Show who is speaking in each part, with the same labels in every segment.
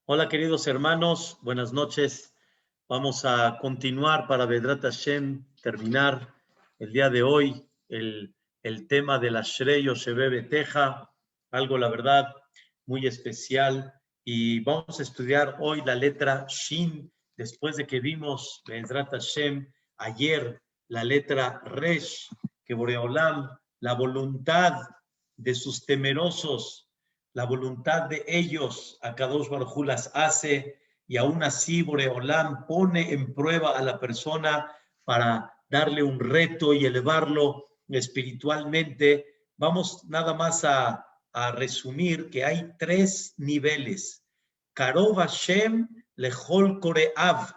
Speaker 1: Hola queridos hermanos, buenas noches. Vamos a continuar para Bedrat Hashem, terminar el día de hoy el tema de la Shrei Yosheve Beteja, algo la verdad muy especial. Y vamos a estudiar hoy la letra Shin, después de que vimos Bedrat Hashem ayer la letra Resh, que Boreolam, la voluntad de sus temerosos, la voluntad de ellos, Akadosh Baruj Hu las hace, y aún así Boreolam pone en prueba a la persona para darle un reto y elevarlo espiritualmente. Vamos nada más a resumir que hay tres niveles. Karov Hashem lechol koreav.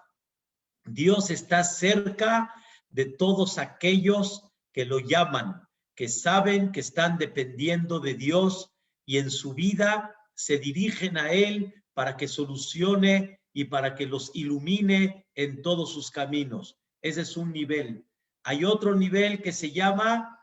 Speaker 1: Dios está cerca de todos aquellos que lo llaman, que saben que están dependiendo de Dios y en su vida se dirigen a Él para que solucione y para que los ilumine en todos sus caminos. Ese es un nivel. Hay otro nivel que se llama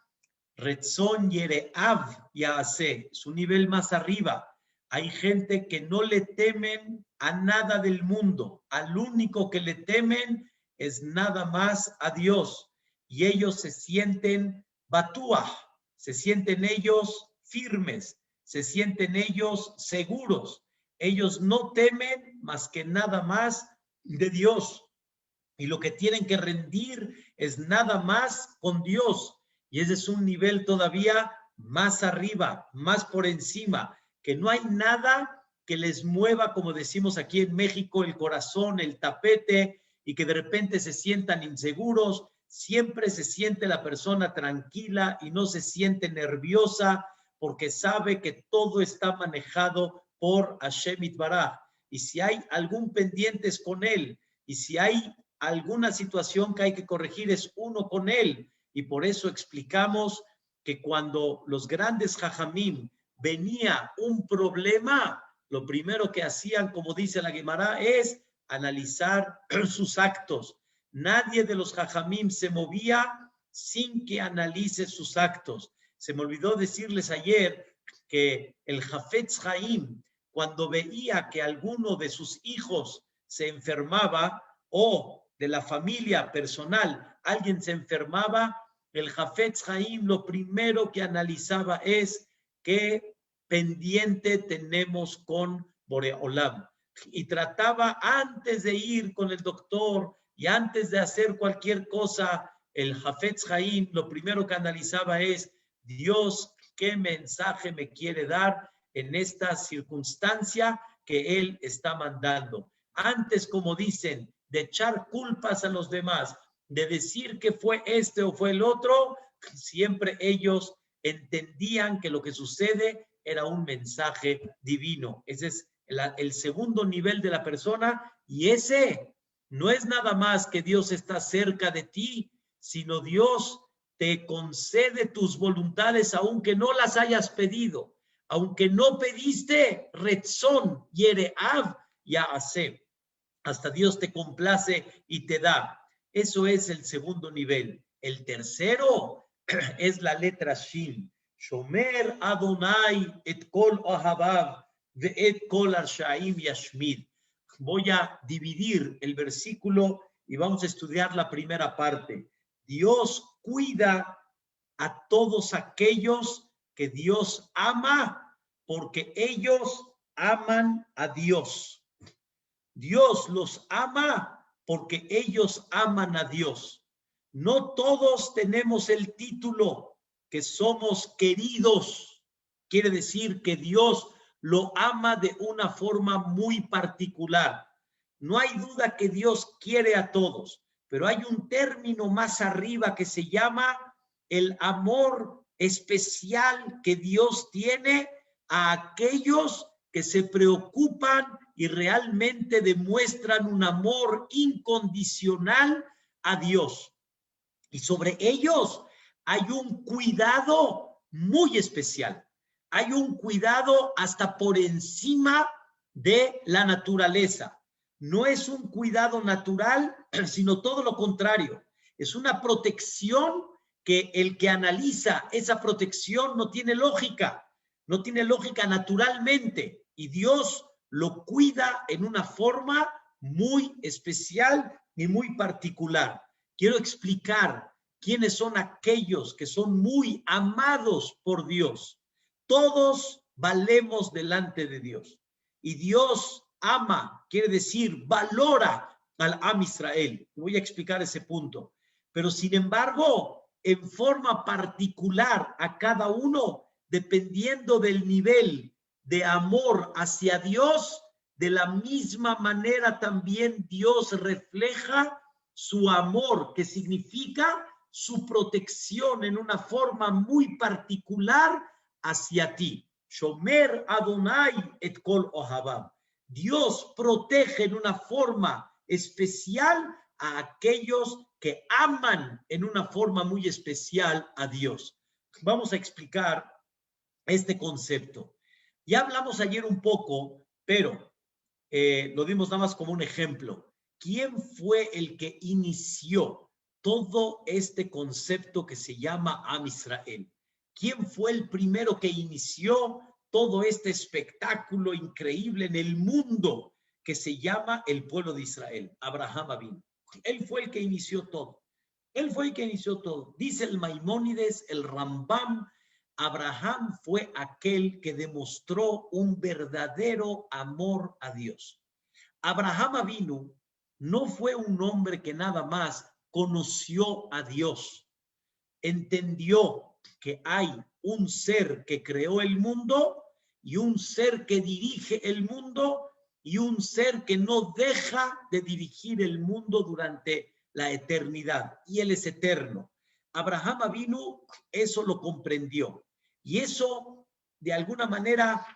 Speaker 1: Retzon Yereav Yaase, es un nivel más arriba. Hay gente que no le temen a nada del mundo, al único que le temen es nada más a Dios, y ellos se sienten batuah, se sienten ellos firmes, se sienten ellos seguros, ellos no temen más que nada más de Dios, y lo que tienen que rendir es nada más con Dios, y ese es un nivel todavía más arriba, más por encima, que no hay nada que les mueva, como decimos aquí en México, el corazón, el tapete, y que de repente se sientan inseguros. Siempre se siente la persona tranquila y no se siente nerviosa porque sabe que todo está manejado por Hashem Yitbaraj. Y si hay algún pendiente es con él, y si hay alguna situación que hay que corregir es uno con él. Y por eso explicamos que cuando los grandes jajamim venía un problema, lo primero que hacían, como dice la Gemara, es analizar sus actos. Nadie de los jajamim se movía sin que analice sus actos. Se me olvidó decirles ayer que el Jafetz Haim, cuando veía que alguno de sus hijos se enfermaba o de la familia personal alguien se enfermaba, el Jafetz Haim lo primero que analizaba es qué pendiente tenemos con Boreolam. Y trataba antes de ir con el doctor y antes de hacer cualquier cosa, el Jafetz Haim lo primero que analizaba es Dios, ¿qué mensaje me quiere dar en esta circunstancia que Él está mandando? Antes, como dicen, de echar culpas a los demás, de decir que fue este o fue el otro, siempre ellos entendían que lo que sucede era un mensaje divino. Ese es el segundo nivel de la persona, y ese no es nada más que Dios está cerca de ti, sino Dios te concede tus voluntades aunque no las hayas pedido, aunque no pediste Retzon, Yereav, Yaase. Hasta Dios te complace y te da. Eso es el segundo nivel. El tercero es la letra Shin. Shomer Adonai et kol ohabav ve'et kol arshaim yashmid. Voy a dividir el versículo y vamos a estudiar la primera parte. Dios cuida a todos aquellos que Dios ama porque ellos aman a Dios. Dios los ama porque ellos aman a Dios. No todos tenemos el título que somos queridos. Quiere decir que Dios lo ama de una forma muy particular. No hay duda que Dios quiere a todos, pero hay un término más arriba que se llama el amor especial que Dios tiene a aquellos que se preocupan y realmente demuestran un amor incondicional a Dios. Y sobre ellos hay un cuidado muy especial. Hay un cuidado hasta por encima de la naturaleza. No es un cuidado natural, sino todo lo contrario. Es una protección que el que analiza esa protección no tiene lógica naturalmente. Y Dios lo cuida en una forma muy especial y muy particular. Quiero explicar quiénes son aquellos que son muy amados por Dios. Todos valemos delante de Dios. Y Dios ama, quiere decir, valora al Am Israel. Voy a explicar ese punto. Pero sin embargo, en forma particular a cada uno, dependiendo del nivel de amor hacia Dios, de la misma manera también Dios refleja su amor, que significa su protección en una forma muy particular hacia ti. Shomer Adonai et kol ohabam. Dios protege en una forma especial a aquellos que aman en una forma muy especial a Dios. Vamos a explicar este concepto. Ya hablamos ayer un poco, pero lo dimos nada más como un ejemplo. ¿Quién fue el que inició todo este concepto que se llama Am Israel? ¿Quién fue el primero que inició todo este espectáculo increíble en el mundo que se llama el pueblo de Israel? Abraham Avinu. Él fue el que inició todo. Él fue el que inició todo. Dice el Maimónides, el Rambam, Abraham fue aquel que demostró un verdadero amor a Dios. Abraham Avinu no fue un hombre que nada más conoció a Dios, entendió que hay un ser que creó el mundo y un ser que dirige el mundo y un ser que no deja de dirigir el mundo durante la eternidad, y él es eterno. Abraham Avinu eso lo comprendió, y eso de alguna manera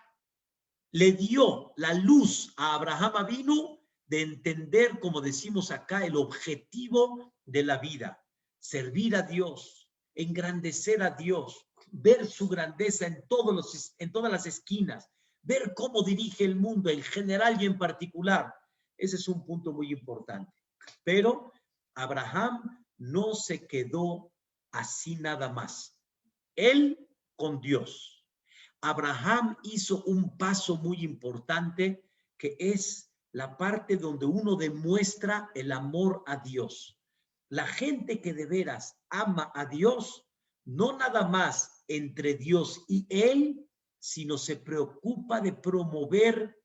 Speaker 1: le dio la luz a Abraham Avinu de entender, como decimos acá, el objetivo de la vida: servir a Dios, engrandecer a Dios, ver su grandeza en todas las esquinas, ver cómo dirige el mundo en general y en particular. Ese es un punto muy importante. Pero Abraham no se quedó así nada más. Él con Dios. Abraham hizo un paso muy importante, que es la parte donde uno demuestra el amor a Dios. La gente que de veras ama a Dios, no nada más entre Dios y él, sino se preocupa de promover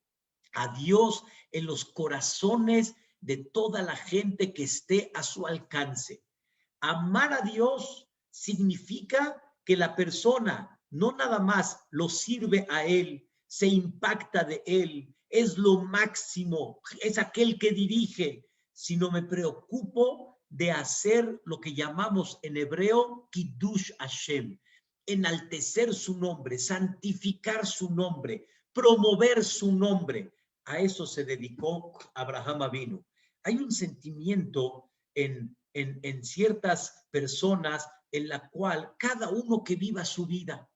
Speaker 1: a Dios en los corazones de toda la gente que esté a su alcance. Amar a Dios significa que la persona no nada más lo sirve a él, se impacta de él, es lo máximo, es aquel que dirige, sino me preocupo de hacer lo que llamamos en hebreo Kiddush Hashem, enaltecer su nombre, santificar su nombre, promover su nombre. A eso se dedicó Abraham Avinu. Hay un sentimiento en ciertas personas en la cual cada uno que viva su vida.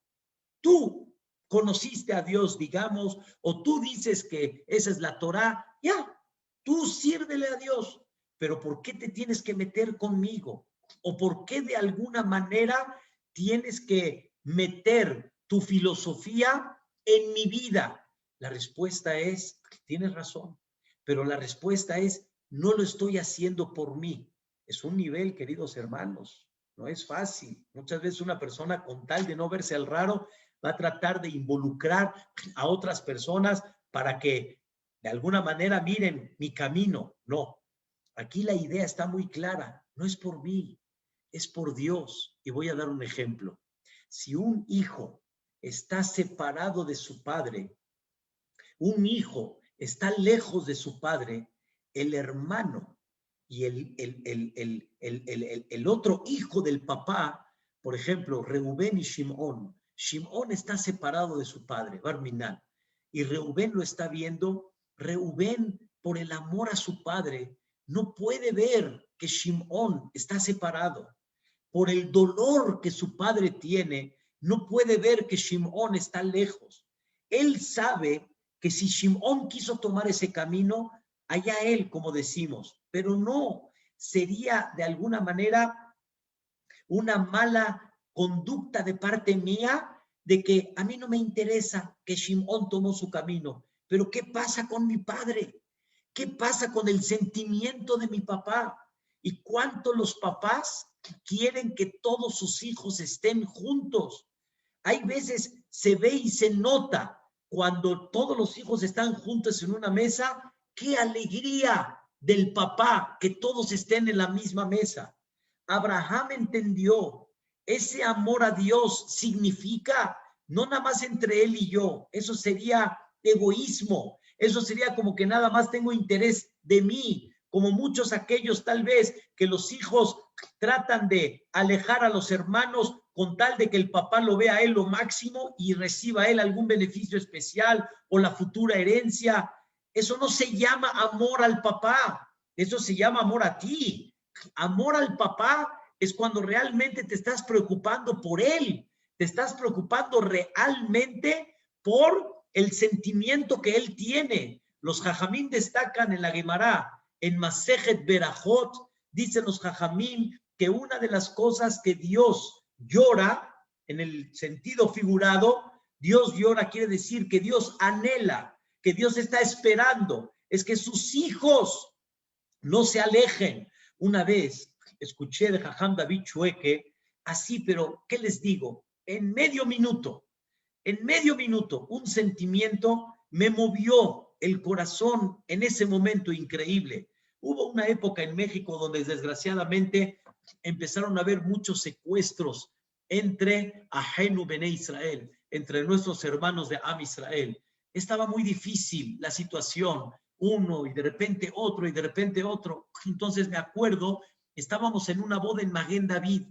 Speaker 1: Tú conociste a Dios, digamos, o tú dices que esa es la Torá, ya, tú sírvele a Dios, pero ¿por qué te tienes que meter conmigo? ¿O por qué de alguna manera tienes que meter tu filosofía en mi vida? La respuesta es, tienes razón, pero la respuesta es, no lo estoy haciendo por mí. Es un nivel, queridos hermanos, no es fácil. Muchas veces una persona, con tal de no verse al raro, va a tratar de involucrar a otras personas para que de alguna manera miren mi camino. No, aquí la idea está muy clara, no es por mí, es por Dios. Y voy a dar un ejemplo. Si un hijo está separado de su padre, un hijo está lejos de su padre, el hermano y el otro hijo del papá, por ejemplo, Reubén y Shimón. Shimón está separado de su padre, Barminan, y Reubén lo está viendo. Reubén, por el amor a su padre, no puede ver que Shimón está separado. Por el dolor que su padre tiene, no puede ver que Shimón está lejos. Él sabe que si Shimón quiso tomar ese camino, allá él, como decimos, pero no, sería de alguna manera una mala conducta de parte mía de que a mí no me interesa que Shimón tomó su camino,
Speaker 2: pero ¿qué pasa con mi padre? ¿Qué pasa con el sentimiento de mi papá? ¿Y cuánto los papás quieren que todos sus hijos estén juntos? Hay veces se ve y se nota cuando todos los hijos están juntos en una mesa, qué alegría del papá que todos estén en la misma mesa. Abraham entendió, ese amor a Dios significa no nada más entre él y yo, eso sería egoísmo, eso sería como que nada más tengo interés de mí, como muchos aquellos tal vez que los hijos tratan de alejar a los hermanos con tal de que el papá lo vea a él lo máximo y reciba a él algún beneficio especial o la futura herencia. Eso no se llama amor al papá, eso se llama amor a ti. Amor al papá es cuando realmente te estás preocupando por él, te estás preocupando realmente por el sentimiento que él tiene. Los jajamín destacan en la Gemara, en Masejet Berajot, dicen los jajamín que una de las cosas que Dios llora, en el sentido figurado, Dios llora quiere decir que Dios anhela, que Dios está esperando, es que sus hijos no se alejen. Una vez escuché de Jajam David Chueque, así, pero ¿qué les digo? En medio minuto, un sentimiento me movió el corazón en ese momento increíble. Hubo una época en México donde desgraciadamente empezaron a haber muchos secuestros entre Ajenu Bene Israel, entre nuestros hermanos de Am Israel. Estaba muy difícil la situación, uno y de repente otro y de repente otro. Entonces me acuerdo, estábamos en una boda en Maguen David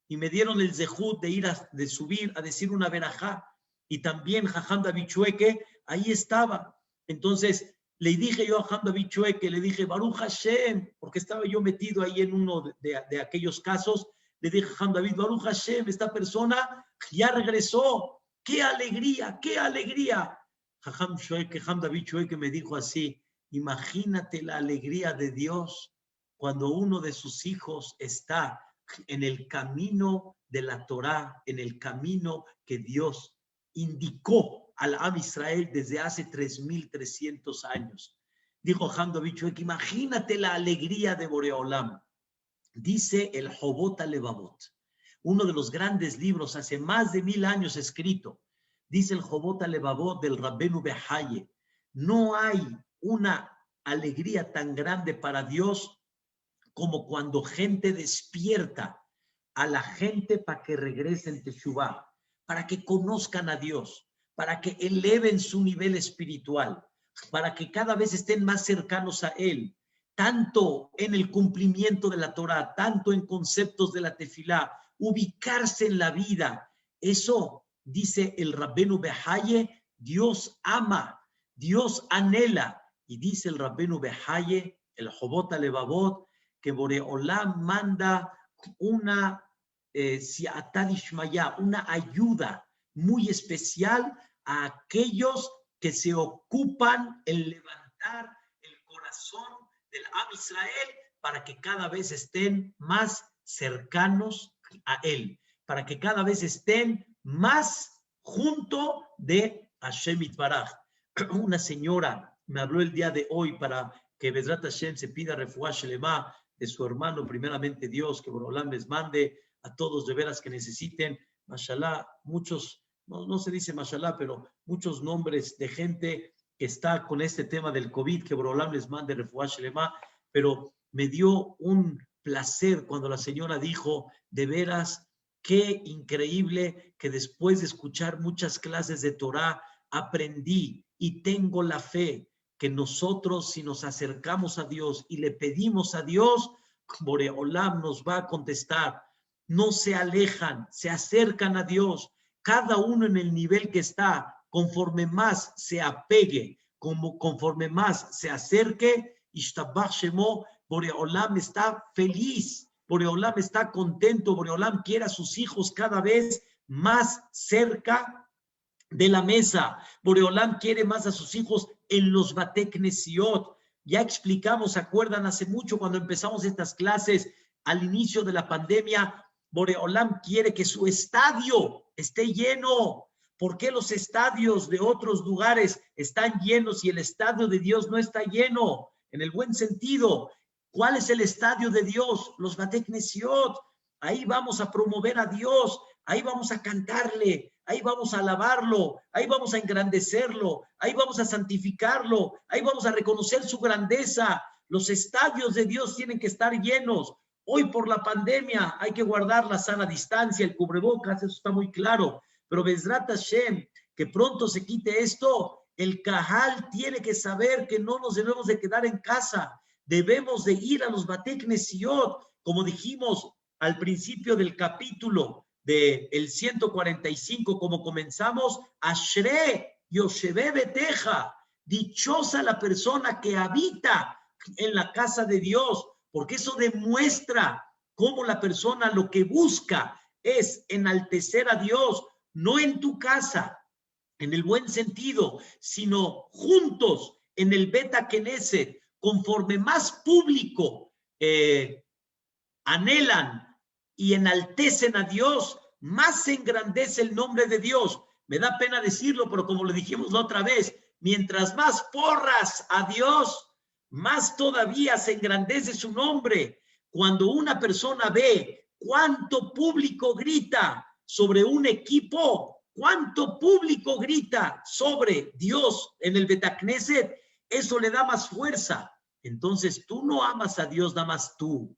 Speaker 2: y me dieron el zehut de ir de subir a decir una verajá y también Jajam David Chueque ahí estaba. Entonces le dije yo a Jajam David Chueque, le dije Baruch Hashem, porque estaba yo metido ahí en uno de aquellos casos, le dije a Jajam David, Baruch Hashem, esta persona ya regresó, qué alegría, qué alegría. Jajam David Chueque me dijo así, imagínate la alegría de Dios cuando uno de sus hijos está en el camino de la Torá, en el camino que Dios indicó al Am Israel desde hace 3,300 años. Dijo Jajam David Chueque, imagínate la alegría de Boreolam. Dice el Jobot Alevavot, uno de los grandes libros hace más de 1000 años escrito. Dice el Jobot Alevavot del Rabbenu Behaye, no hay una alegría tan grande para Dios como cuando gente despierta a la gente para que regresen en Teshuvah, para que conozcan a Dios, para que eleven su nivel espiritual, para que cada vez estén más cercanos a Él, tanto en el cumplimiento de la Torah, tanto en conceptos de la tefilá, ubicarse en la vida. Eso, dice el Rabbenu Behaye, Dios ama, Dios anhela. Y dice el Rabbenu Behaye, el Jobot Alevavot, que Boreolam manda una una ayuda muy especial a aquellos que se ocupan en levantar el corazón del Am Israel para que cada vez estén más cercanos a él, para que cada vez estén más junto de Hashem Yitbaraj. Una señora me habló el día de hoy para que Bezrat Hashem se pida refuah shelema de su hermano, primeramente Dios, que Boreolam les mande a todos de veras que necesiten, mashallah, muchos, no se dice mashallah, pero muchos nombres de gente que está con este tema del COVID, que Boreolam les mande refuah shelema, pero me dio un placer cuando la señora dijo, de veras, qué increíble que después de escuchar muchas clases de Torah, aprendí y tengo la fe que nosotros, si nos acercamos a Dios y le pedimos a Dios, Boreolam nos va a contestar. No se alejan, se acercan a Dios, cada uno en el nivel que está, conforme más se apegue, conforme más se acerque, Ishtabach Shemo, Boreolam está feliz, Boreolam está contento, Boreolam quiere a sus hijos cada vez más cerca de la mesa. Boreolam quiere más a sus hijos en los Batei Knesiot. Ya explicamos, ¿se acuerdan? Hace mucho cuando empezamos estas clases, al inicio de la pandemia, Boreolam quiere que su estadio esté lleno. ¿Por qué los estadios de otros lugares están llenos y el estadio de Dios no está lleno? En el buen sentido. ¿Cuál es el estadio de Dios? Los Bate Knesiot. Ahí vamos a promover a Dios, ahí vamos a cantarle, ahí vamos a alabarlo, ahí vamos a engrandecerlo, ahí vamos a santificarlo, ahí vamos a reconocer su grandeza. Los estadios de Dios tienen que estar llenos. Hoy por la pandemia hay que guardar la sana distancia, el cubrebocas, eso está muy claro. Pero Bezrat Hashem, que pronto se quite esto, el Cajal tiene que saber que no nos debemos de quedar en casa. Debemos de ir a los Bate Knesiot, como dijimos al principio del capítulo del 145, como comenzamos, Ashre Yoshebe Beteja, dichosa la persona que habita en la casa de Dios, porque eso demuestra cómo la persona lo que busca es enaltecer a Dios, no en tu casa, en el buen sentido, sino juntos en el Beta Knesset, conforme más público anhelan y enaltecen a Dios, más se engrandece el nombre de Dios. Me da pena decirlo, pero como lo dijimos la otra vez, mientras más porras a Dios, más todavía se engrandece su nombre. Cuando una persona ve cuánto público grita sobre un equipo, cuánto público grita sobre Dios en el Beta Knesset, eso le da más fuerza. Entonces tú no amas a Dios nada más tú.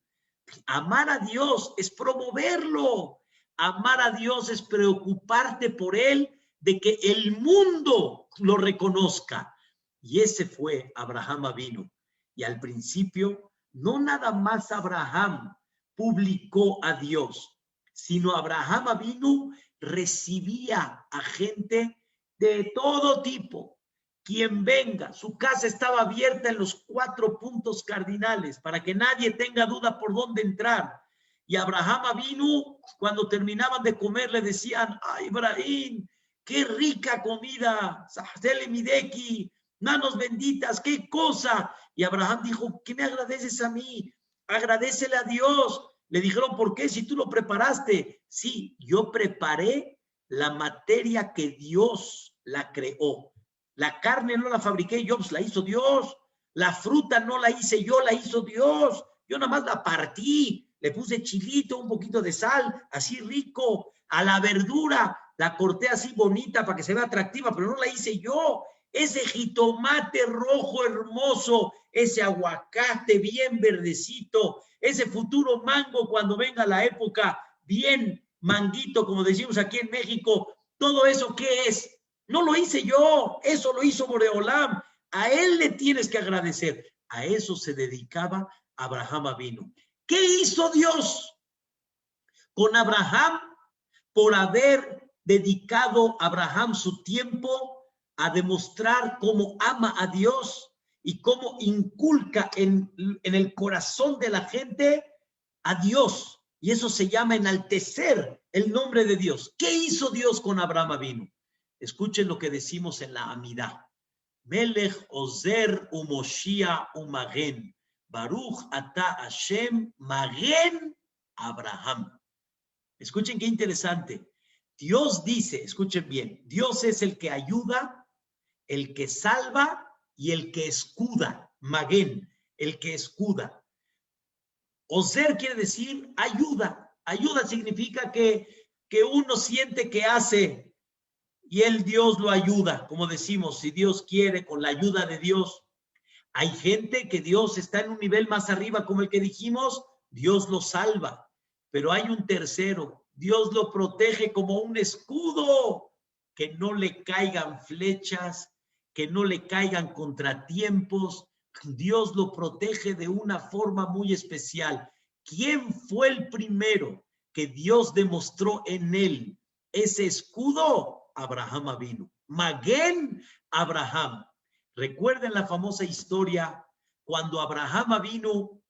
Speaker 2: Amar a Dios es promoverlo. Amar a Dios es preocuparte por Él, de que el mundo lo reconozca. Y ese fue Abraham Avinu. Y al principio, no nada más Abraham publicó a Dios, sino Abraham Avinu recibía a gente de todo tipo. Quien venga, su casa estaba abierta en los 4 puntos cardinales para que nadie tenga duda por dónde entrar. Y Abraham Avinu, cuando terminaban de comer, le decían: ¡ay, Ibrahim, qué rica comida! ¡Sahtele mideki! ¡Manos benditas! ¡Qué cosa! Y Abraham dijo: ¿qué me agradeces a mí? Agradécele a Dios. Le dijeron: ¿por qué? Si tú lo preparaste. Sí, yo preparé la materia que Dios la creó. La carne no la fabriqué yo, pues la hizo Dios. La fruta no la hice yo, la hizo Dios. Yo nada más la partí, le puse chilito, un poquito de sal, así rico. A la verdura la corté así bonita para que se vea atractiva, pero no la hice yo. Ese jitomate rojo hermoso, ese aguacate bien verdecito, ese futuro mango cuando venga la época, bien manguito, como decimos aquí en México, todo eso, ¿qué es? No lo hice yo, eso lo hizo Boreolam. A él le tienes que agradecer. A eso se dedicaba Abraham Avinu. ¿Qué hizo Dios con Abraham? Por haber dedicado a Abraham su tiempo a demostrar cómo ama a Dios y cómo inculca en el corazón de la gente a Dios. Y eso se llama enaltecer el nombre de Dios. ¿Qué hizo Dios con Abraham Avinu? Escuchen lo que decimos en la Amidá. Melech Ozer Umoshia Umagen. Baruch Ata Hashem Magen Abraham. Escuchen qué interesante. Dios dice, escuchen bien, Dios es el que ayuda, el que salva y el que escuda. Magen, el que escuda. Ozer quiere decir ayuda. Ayuda significa que uno siente que hace y el Dios lo ayuda, como decimos, si Dios quiere, con la ayuda de Dios. Hay gente que Dios está en un nivel más arriba, como el que dijimos, Dios lo salva. Pero hay un tercero, Dios lo protege como un escudo, que no le caigan flechas, que no le caigan contratiempos. Dios lo protege de una forma muy especial. ¿Quién fue el primero que Dios demostró en él ese escudo? Abraham Avinu. Magen Abraham. Recuerden la famosa historia cuando Abraham Avinu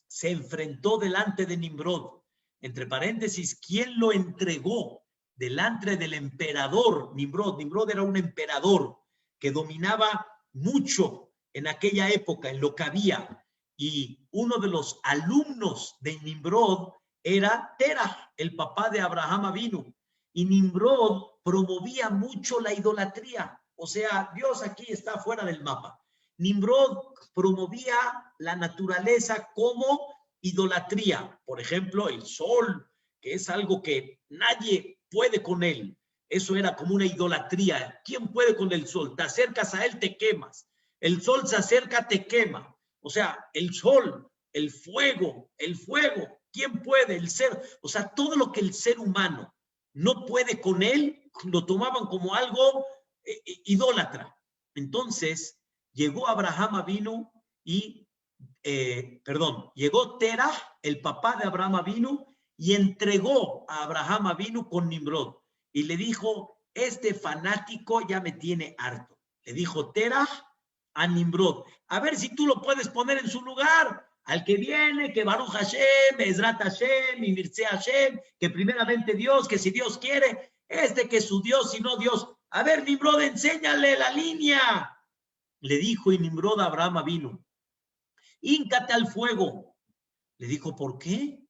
Speaker 2: se enfrentó delante de Nimrod. Entre paréntesis, ¿quién lo entregó delante del emperador Nimrod? Nimrod era un emperador que dominaba mucho en aquella época, en lo que había. Y uno de los alumnos de Nimrod era Terah, el papá de Abraham Avinu. Y Nimrod promovía mucho la idolatría. O sea, Dios aquí está fuera del mapa. Nimrod promovía la naturaleza como idolatría. Por ejemplo, el sol, que es algo que nadie puede con él. Eso era como una idolatría. ¿Quién puede con el sol? Te acercas a él, te quemas. El sol se acerca, te quema. O sea, el sol, el fuego, ¿quién puede? El ser. O sea, todo lo que el ser humano no puede con él, lo tomaban como algo idólatra. Entonces, llegó Abraham Avinu y, llegó Terah, el papá de Abraham Avinu, y entregó a Abraham Avinu con Nimrod. Y le dijo, este fanático ya me tiene harto. Le dijo Terah a Nimrod, a ver si tú lo puedes poner en su lugar. Al que viene, que Baruch Hashem, Ezrat Hashem, y Mirce Hashem, que primeramente Dios, que si Dios quiere, que es su Dios y no Dios. A ver, Nimrod, enséñale la línea. Le dijo y Nimrod a Abraham Avinu, híncate al fuego. Le dijo, ¿por qué?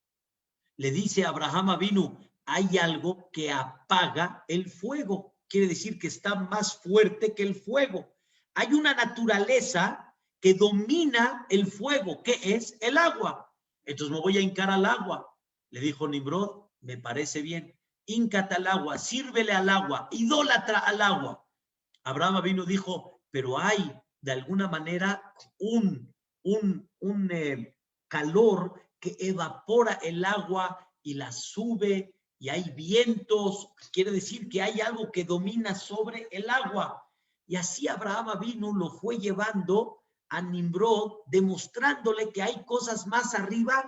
Speaker 2: Le dice a Abraham Avinu, hay algo que apaga el fuego. Quiere decir que está más fuerte que el fuego. Hay una naturaleza que domina el fuego, que es el agua. Entonces me voy a hincar al agua. Le dijo Nimrod, me parece bien. Híncate al agua, sírvele al agua, idólatra al agua. Abraham Avinu dijo, pero hay de alguna manera un calor que evapora el agua y la sube, y hay vientos. Quiere decir que hay algo que domina sobre el agua. Y así Abraham Avinu lo fue llevando a Nimrod, demostrándole que hay cosas más arriba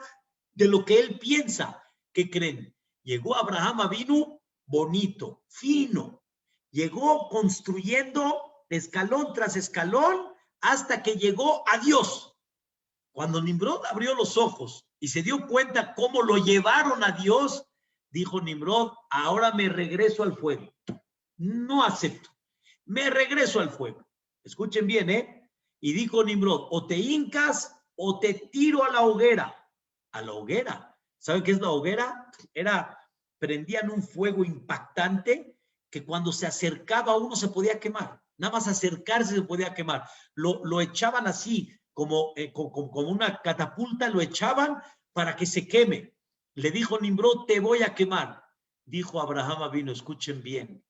Speaker 2: de lo que él piensa. ¿Qué creen? Llegó Abraham Avinu bonito, fino. Llegó construyendo escalón tras escalón hasta que llegó a Dios. Cuando Nimrod abrió los ojos y se dio cuenta cómo lo llevaron a Dios, dijo Nimrod, ahora me regreso al fuego. No acepto. Me regreso al fuego. Escuchen bien, ¿eh? Y dijo Nimrod, o te hincas o te tiro a la hoguera. A la hoguera. ¿Saben qué es la hoguera? Prendían un fuego impactante que cuando se acercaba a uno se podía quemar. Nada más acercarse se podía quemar. Lo echaban así, como una catapulta, lo echaban para que se queme. Le dijo Nimrod, te voy a quemar. Dijo Abraham Avinu, escuchen bien,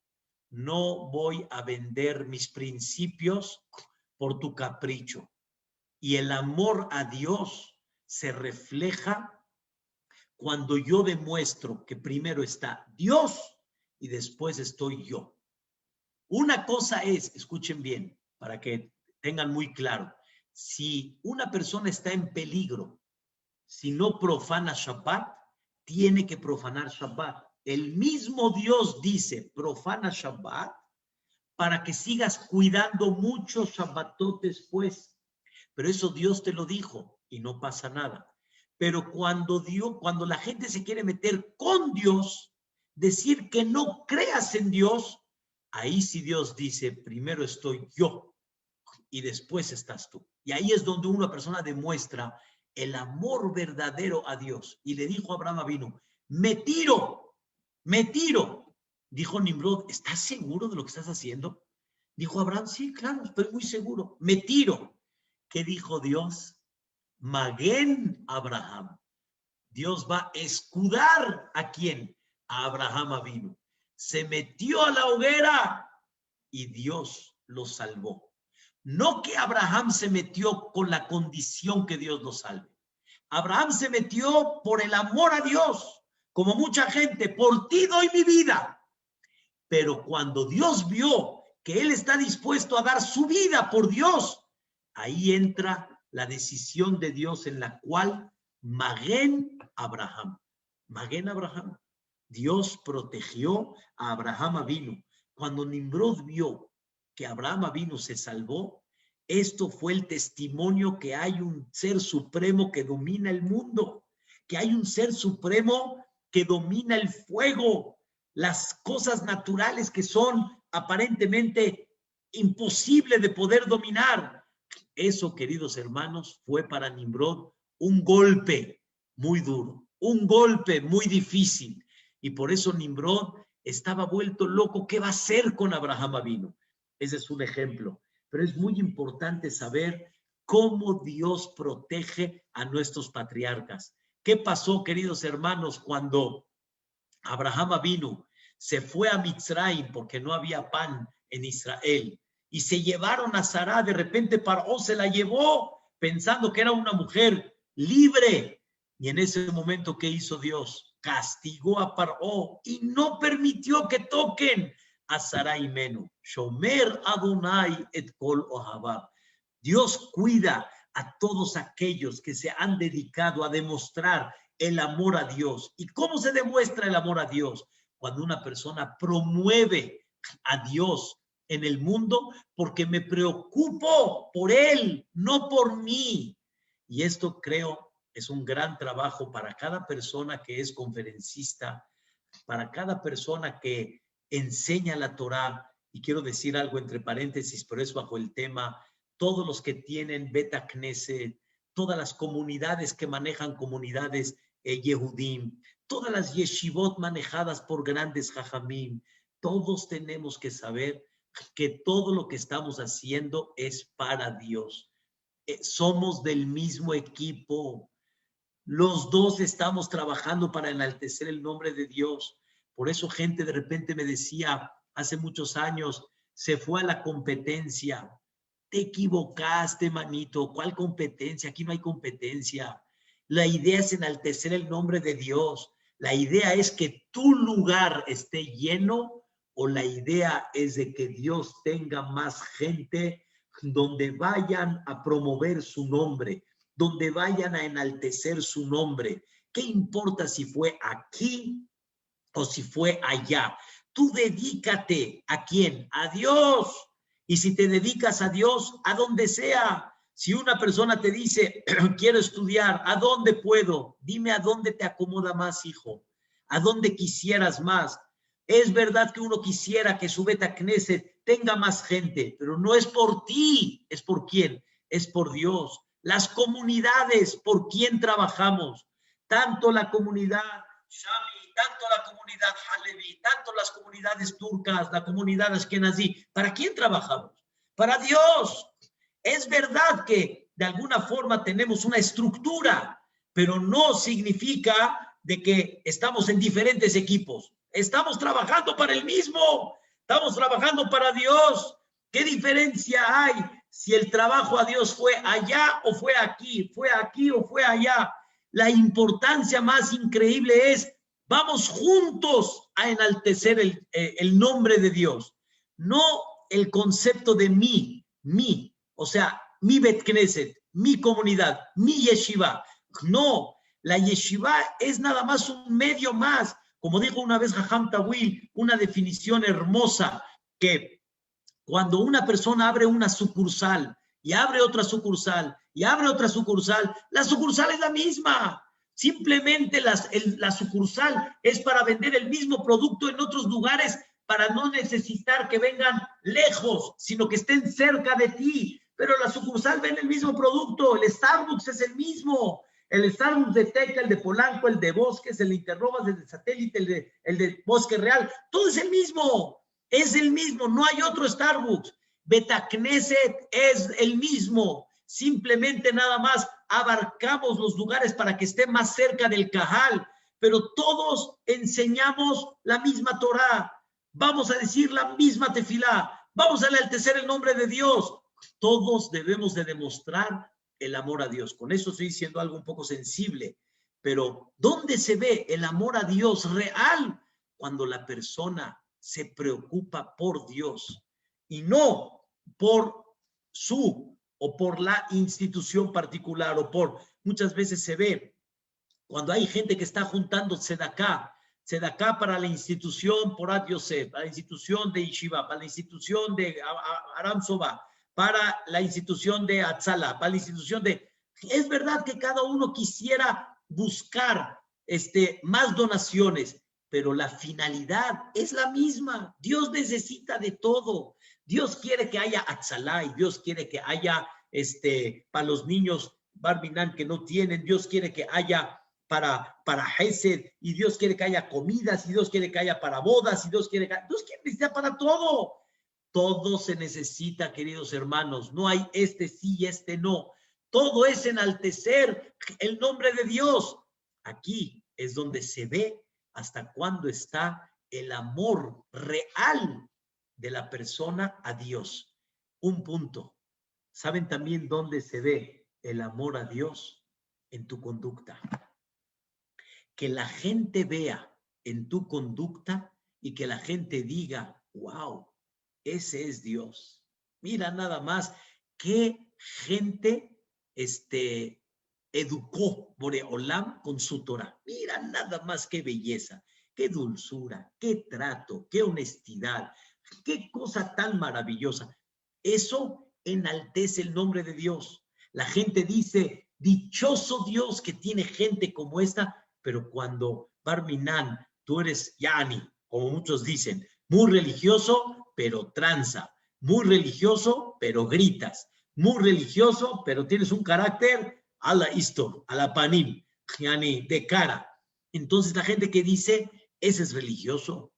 Speaker 2: no voy a vender mis principios por tu capricho. Y el amor a Dios se refleja cuando yo demuestro que primero está Dios y después estoy yo. Una cosa es, escuchen bien, para que tengan muy claro, si una persona está en peligro, si no profana Shabbat, tiene que profanar Shabbat. El mismo Dios dice, profana Shabbat, para que sigas cuidando muchos Shabbatot después. Pero eso Dios te lo dijo y no pasa nada. Pero cuando la gente se quiere meter con Dios, decir que no creas en Dios, ahí sí Dios dice, primero estoy yo y después estás tú. Y ahí es donde una persona demuestra el amor verdadero a Dios. Y le dijo a Abraham Avinu, me tiro. Dijo Nimrod, ¿estás seguro de lo que estás haciendo? Dijo Abraham, sí, claro, estoy muy seguro. Me tiro. ¿Qué dijo Dios? Magén Abraham. Dios va a escudar ¿a quién? A Abraham Avinu. Se metió a la hoguera y Dios lo salvó. No que Abraham se metió con la condición que Dios lo salve. Abraham se metió por el amor a Dios. Como mucha gente, por ti doy mi vida. Pero cuando Dios vio que él está dispuesto a dar su vida por Dios, ahí entra la decisión de Dios en la cual Magén Abraham. Dios protegió a Abraham Avinu. Cuando Nimrod vio que Abraham Avinu se salvó, esto fue el testimonio que hay un ser supremo que domina el mundo, que hay un ser supremo que domina el fuego, las cosas naturales que son aparentemente imposibles de poder dominar. Eso, queridos hermanos, fue para Nimrod un golpe muy duro, un golpe muy difícil. Y por eso Nimrod estaba vuelto loco. ¿Qué va a hacer con Abraham Avinu? Ese es un ejemplo. Pero es muy importante saber cómo Dios protege a nuestros patriarcas. ¿Qué pasó, queridos hermanos, cuando Abraham Avinu se fue a Mitzrayim porque no había pan en Israel y se llevaron a Sará? De repente Paró se la llevó pensando que era una mujer libre. Y en ese momento, ¿qué hizo Dios? Castigó a Paró y no permitió que toquen a Sará y Menú. Shomer Adonai et kol ohavab. Dios cuida a todos aquellos que se han dedicado a demostrar el amor a Dios. ¿Y cómo se demuestra el amor a Dios? Cuando una persona promueve a Dios en el mundo porque me preocupo por Él, no por mí. Y esto creo es un gran trabajo para cada persona que es conferencista, para cada persona que enseña la Torá. Y quiero decir algo entre paréntesis, pero es bajo el tema, todos los que tienen Beta Knesset, todas las comunidades que manejan comunidades Yehudim, todas las yeshivot manejadas por grandes jajamim, todos tenemos que saber que todo lo que estamos haciendo es para Dios. Somos del mismo equipo. Los dos estamos trabajando para enaltecer el nombre de Dios. Por eso gente de repente me decía hace muchos años, se fue a la competencia. Te equivocaste, manito. ¿Cuál competencia? Aquí no hay competencia. La idea es enaltecer el nombre de Dios. La idea es que tu lugar esté lleno, o la idea es de que Dios tenga más gente donde vayan a promover su nombre, donde vayan a enaltecer su nombre. ¿Qué importa si fue aquí o si fue allá? Tú dedícate. ¿A quién? A Dios. Y si te dedicas a Dios, a donde sea. Si una persona te dice, quiero estudiar, ¿a dónde puedo? Dime a dónde te acomoda más, hijo. ¿A dónde quisieras más? Es verdad que uno quisiera que su Beta Knesset tenga más gente, pero no es por ti. ¿Es por quién? Es por Dios. Las comunidades, ¿por quién trabajamos? Tanto la comunidad Shami, tanto la comunidad Halevi, tanto las comunidades turcas, la comunidad Ashkenazí. ¿Para quién trabajamos? Para Dios. Es verdad que de alguna forma tenemos una estructura, pero no significa de que estamos en diferentes equipos. Estamos trabajando para el mismo. Estamos trabajando para Dios. ¿Qué diferencia hay si el trabajo a Dios fue allá o fue aquí o fue allá? La importancia más increíble es, vamos juntos a enaltecer el nombre de Dios. No el concepto de mí, o sea, mi Bet Knesset, mi comunidad, mi yeshiva. No, la yeshiva es nada más un medio más. Como dijo una vez Jajam Tawil, una definición hermosa, que cuando una persona abre una sucursal y abre otra sucursal y abre otra sucursal, la sucursal es la misma. Simplemente la sucursal es para vender el mismo producto en otros lugares, para no necesitar que vengan lejos, sino que estén cerca de ti. Pero la sucursal vende el mismo producto. El Starbucks es el mismo. El Starbucks de Teca, el de Polanco, el de Bosques, el de Interrobas, el de Satélite, el de Bosque Real. Todo es el mismo. Es el mismo. No hay otro Starbucks. Beta Knesset es el mismo. Simplemente nada más abarcamos los lugares para que esté más cerca del Cajal. Pero todos enseñamos la misma Torá. Vamos a decir la misma tefilá. Vamos a enaltecer el nombre de Dios. Todos debemos de demostrar el amor a Dios. Con eso estoy diciendo algo un poco sensible, pero ¿dónde se ve el amor a Dios real? Cuando la persona se preocupa por Dios y no por su o por la institución particular, o por, muchas veces se ve cuando hay gente que está juntando tzedakah para la institución Porat Yosef, para la institución de Yeshiva, para la institución de Aram Soba, para la institución de Atzala, para la institución de... Es verdad que cada uno quisiera buscar más donaciones, pero la finalidad es la misma. Dios necesita de todo. Dios quiere que haya Atzala y Dios quiere que haya para los niños Bar Minan que no tienen. Dios quiere que haya para Hesed, y Dios quiere que haya comidas, y Dios quiere que haya para bodas, y Dios quiere necesita para todo. Todo se necesita, queridos hermanos. No hay este sí y este no. Todo es enaltecer el nombre de Dios. Aquí es donde se ve hasta cuándo está el amor real de la persona a Dios. Un punto. ¿Saben también dónde se ve el amor a Dios? En tu conducta. Que la gente vea en tu conducta y que la gente diga, wow, ese es Dios. Mira nada más qué gente educó Boreolam con su Torah. Mira nada más qué belleza, qué dulzura, qué trato, qué honestidad, qué cosa tan maravillosa. Eso enaltece el nombre de Dios. La gente dice, dichoso Dios que tiene gente como esta, pero cuando Barminan, tú eres Yani, como muchos dicen, muy religioso, pero tranza, muy religioso, pero gritas, muy religioso, pero tienes un carácter a la histor, a la panim, Yani, de cara. Entonces la gente que dice, ese es religioso,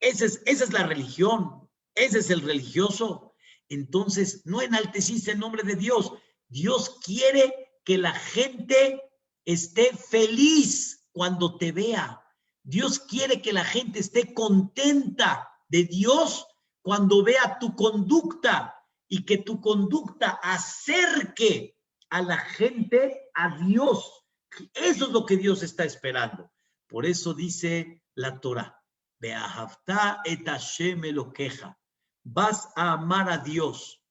Speaker 2: esa es la religión, ese es el religioso. Entonces no enalteciste el nombre de Dios. Dios quiere que la gente esté feliz cuando te vea. Dios quiere que la gente esté contenta de Dios cuando vea tu conducta y que tu conducta acerque a la gente a Dios. Eso es lo que Dios está esperando. Por eso dice la Torah, Beahavta et Hashem elokeja. Vas a amar a Dios.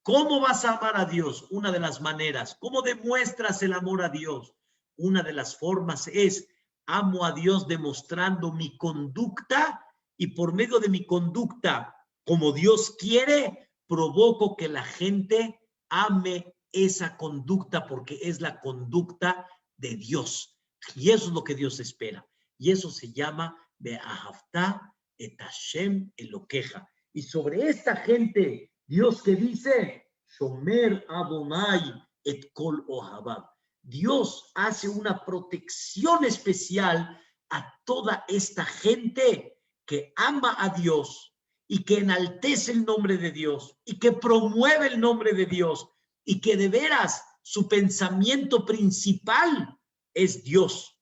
Speaker 2: ¿Cómo vas a amar a Dios? Una de las maneras. ¿Cómo demuestras el amor a Dios? Una de las formas es, amo a Dios demostrando mi conducta y por medio de mi conducta, como Dios quiere, provoco que la gente ame esa conducta porque es la conducta de Dios. Y eso es lo que Dios espera. Y eso se llama Beahavta et Hashem elokeja. Y sobre esta gente, Dios que dice, Shomer Adonai et kol ohabab. Dios hace una protección especial a toda esta gente que ama a Dios y que enaltece el nombre de Dios y que promueve el nombre de Dios y que de veras su pensamiento principal es Dios.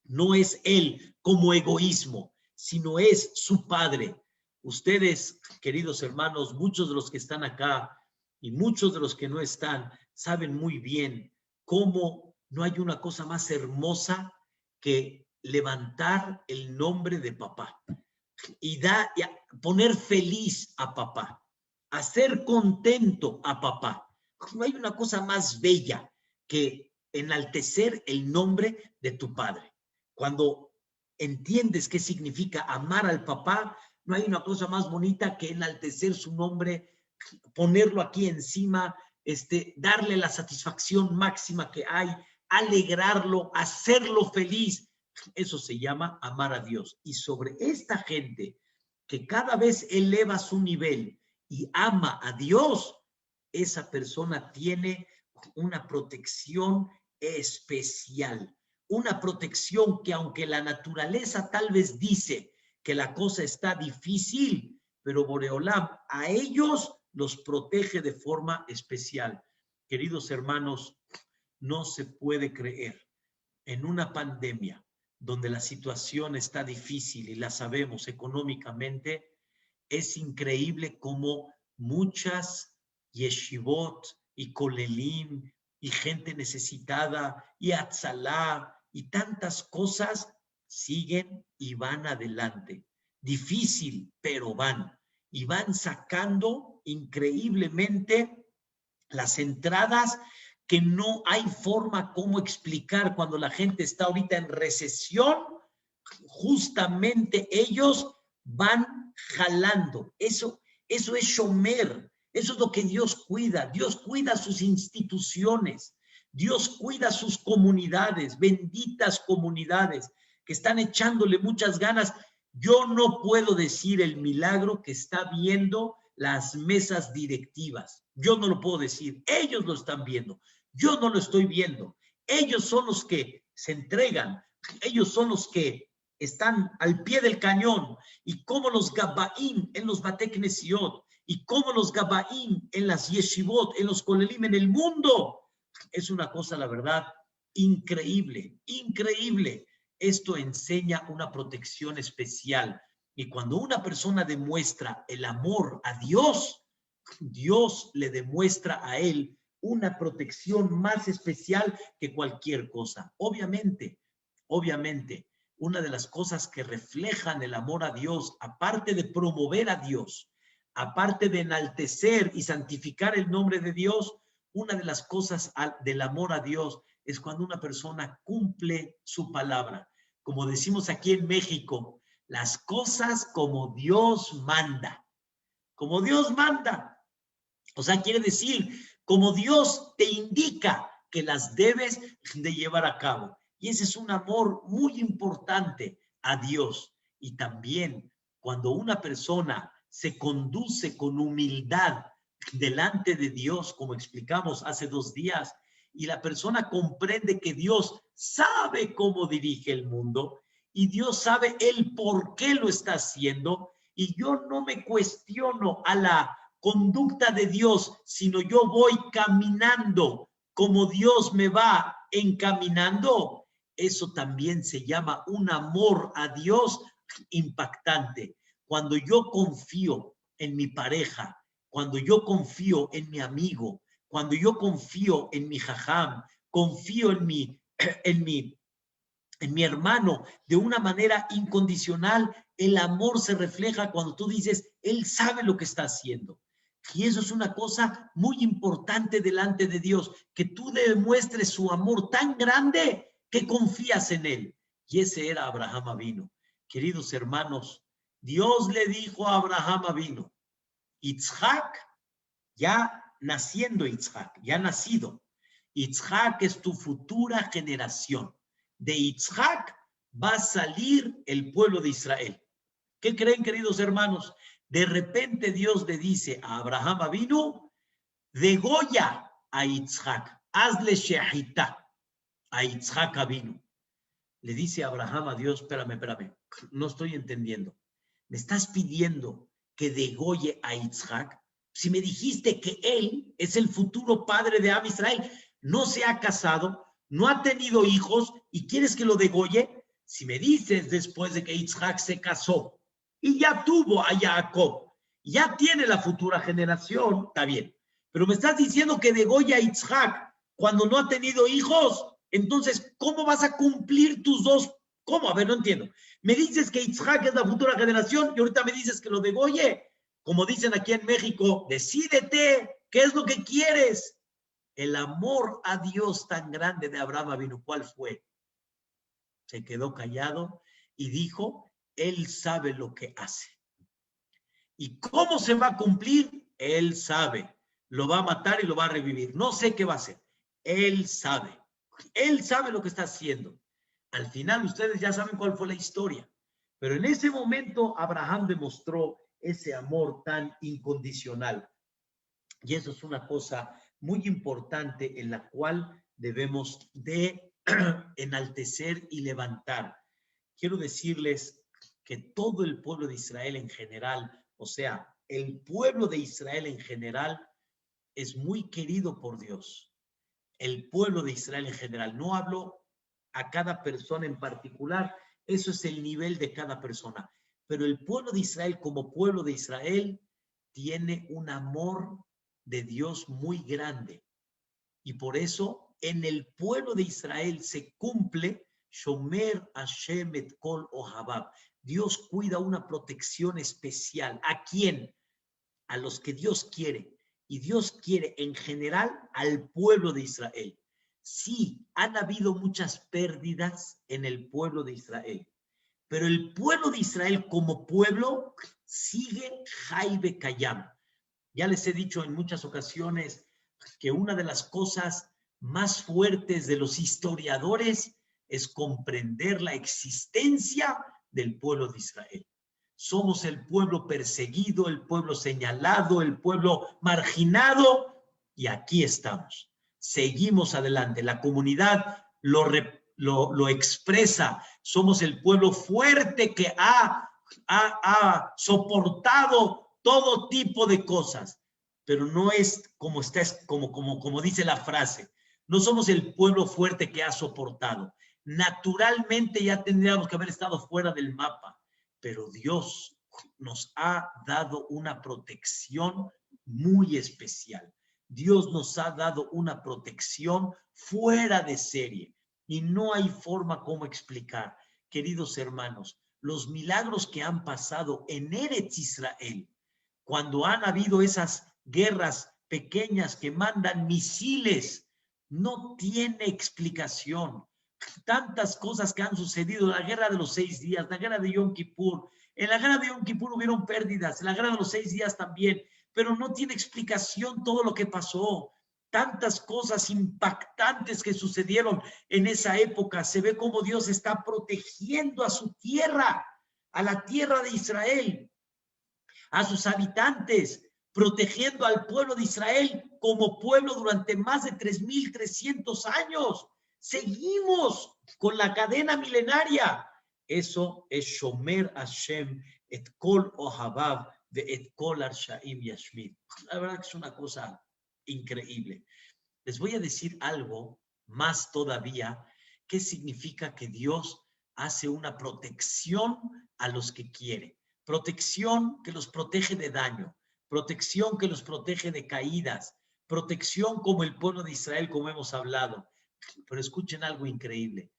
Speaker 2: No es él como egoísmo, sino es su Padre. Ustedes, queridos hermanos, muchos de los que están acá y muchos de los que no están, saben muy bien cómo no hay una cosa más hermosa que levantar el nombre de papá y poner feliz a papá, hacer contento a papá. No hay una cosa más bella que enaltecer el nombre de tu padre. Cuando entiendes qué significa amar al papá, no hay una cosa más bonita que enaltecer su nombre, ponerlo aquí encima, darle la satisfacción máxima que hay, alegrarlo, hacerlo feliz. Eso se llama amar a Dios. Y sobre esta gente que cada vez eleva su nivel y ama a Dios, esa persona tiene una protección especial. Una protección que aunque la naturaleza tal vez dice que la cosa está difícil, pero Boreolam a ellos los protege de forma especial. Queridos hermanos, no se puede creer en una pandemia donde la situación está difícil y la sabemos económicamente, es increíble cómo muchas yeshivot y kolelim y gente necesitada y atzalá y tantas cosas siguen y van adelante. Difícil, pero van. Y van sacando increíblemente las entradas que no hay forma como explicar cuando la gente está ahorita en recesión. Justamente ellos van jalando. Eso es shomer. Eso es lo que Dios cuida. Dios cuida sus instituciones. Dios cuida sus comunidades, benditas comunidades que están echándole muchas ganas. Yo no puedo decir el milagro que está viendo las mesas directivas. Yo no lo puedo decir. Ellos lo están viendo. Yo no lo estoy viendo. Ellos son los que se entregan. Ellos son los que están al pie del cañón. Y como los Gabaim en los Bate Knesiot, y como los Gabaim en las Yeshivot, en los Kolelim, en el mundo. Es una cosa, la verdad, increíble, increíble. Esto enseña una protección especial. Y cuando una persona demuestra el amor a Dios, Dios le demuestra a él una protección más especial que cualquier cosa. Obviamente, una de las cosas que reflejan el amor a Dios, aparte de promover a Dios, aparte de enaltecer y santificar el nombre de Dios, una de las cosas del amor a Dios es cuando una persona cumple su palabra. Como decimos aquí en México, las cosas como Dios manda. Como Dios manda. O sea, quiere decir, como Dios te indica que las debes de llevar a cabo. Y ese es un amor muy importante a Dios. Y también cuando una persona se conduce con humildad delante de Dios, como explicamos hace 2 días, y la persona comprende que Dios sabe cómo dirige el mundo y Dios sabe el por qué lo está haciendo, y yo no me cuestiono a la conducta de Dios, sino yo voy caminando como Dios me va encaminando. Eso también se llama un amor a Dios impactante. Cuando yo confío en mi pareja, cuando yo confío en mi amigo, cuando yo confío en mi jajam, confío en mi hermano de una manera incondicional, el amor se refleja cuando tú dices, él sabe lo que está haciendo. Y eso es una cosa muy importante delante de Dios, que tú demuestres su amor tan grande que confías en él. Y ese era Abraham Avinu. Queridos hermanos, Dios le dijo a Abraham Avinu, Yitzhak, ya naciendo Yitzhak, ya nacido, Yitzhak es tu futura generación. De Yitzhak va a salir el pueblo de Israel. ¿Qué creen, queridos hermanos? De repente Dios le dice a Abraham Avinu, degolla a Yitzhak, hazle shehita a Yitzhak Avinu. Le dice a Abraham a Dios, espérame, no estoy entendiendo. ¿Me estás pidiendo que degolle a Yitzhak? Si me dijiste que él es el futuro padre de Am Israel, no se ha casado, no ha tenido hijos y quieres que lo degolle. Si me dices después de que Yitzhak se casó y ya tuvo a Jacob, ya tiene la futura generación, está bien. Pero me estás diciendo que degolle a Yitzhak cuando no ha tenido hijos. Entonces, ¿cómo vas a cumplir tus dos? ¿Cómo? A ver, no entiendo. Me dices que Yitzhak es la futura generación y ahorita me dices que lo degolle. Como dicen aquí en México, decídete, ¿qué es lo que quieres? El amor a Dios tan grande de Abraham Avinu, ¿cuál fue? Se quedó callado y dijo, él sabe lo que hace. ¿Y cómo se va a cumplir? Él sabe. Lo va a matar y lo va a revivir. No sé qué va a hacer. Él sabe. Él sabe lo que está haciendo. Al final ustedes ya saben cuál fue la historia. Pero en ese momento Abraham demostró ese amor tan incondicional. Y eso es una cosa muy importante en la cual debemos de enaltecer y levantar. Quiero decirles que todo el pueblo de Israel en general, o sea, el pueblo de Israel en general es muy querido por Dios. El pueblo de Israel en general, no hablo a cada persona en particular, eso es el nivel de cada persona. Pero el pueblo de Israel como pueblo de Israel tiene un amor de Dios muy grande. Y por eso en el pueblo de Israel se cumple Shomer Hashem et Kol Ohabab. Dios cuida una protección especial. ¿A quién? A los que Dios quiere. Y Dios quiere en general al pueblo de Israel. Sí, han habido muchas pérdidas en el pueblo de Israel. Pero el pueblo de Israel como pueblo sigue Jaibe Kayam. Ya les he dicho en muchas ocasiones que una de las cosas más fuertes de los historiadores es comprender la existencia del pueblo de Israel. Somos el pueblo perseguido, el pueblo señalado, el pueblo marginado, y aquí estamos. Seguimos adelante. La comunidad lo lo expresa. Somos el pueblo fuerte que ha soportado todo tipo de cosas, pero no es como como dice la frase. No somos el pueblo fuerte que ha soportado. Naturalmente ya tendríamos que haber estado fuera del mapa, pero Dios nos ha dado una protección muy especial. Dios nos ha dado una protección fuera de serie y no hay forma como explicar, queridos hermanos, los milagros que han pasado en Eretz Israel, cuando han habido esas guerras pequeñas que mandan misiles, no tiene explicación. Tantas cosas que han sucedido, la guerra de los 6 días, la guerra de Yom Kippur. En la guerra de Yom Kippur hubieron pérdidas, en la guerra de los 6 días también, pero no tiene explicación todo lo que pasó. Tantas cosas impactantes que sucedieron en esa época. Se ve cómo Dios está protegiendo a su tierra, a la tierra de Israel, a sus habitantes, protegiendo al pueblo de Israel como pueblo durante más de 3.300 años. Seguimos con la cadena milenaria. Eso es Shomer Hashem et kol ohabav de et kol arshaim yashmid. La verdad que es una cosa increíble. Les voy a decir algo más todavía, que significa que Dios hace una protección a los que quiere. Protección que los protege de daño, protección que los protege de caídas, protección como el pueblo de Israel, como hemos hablado. Pero escuchen algo increíble.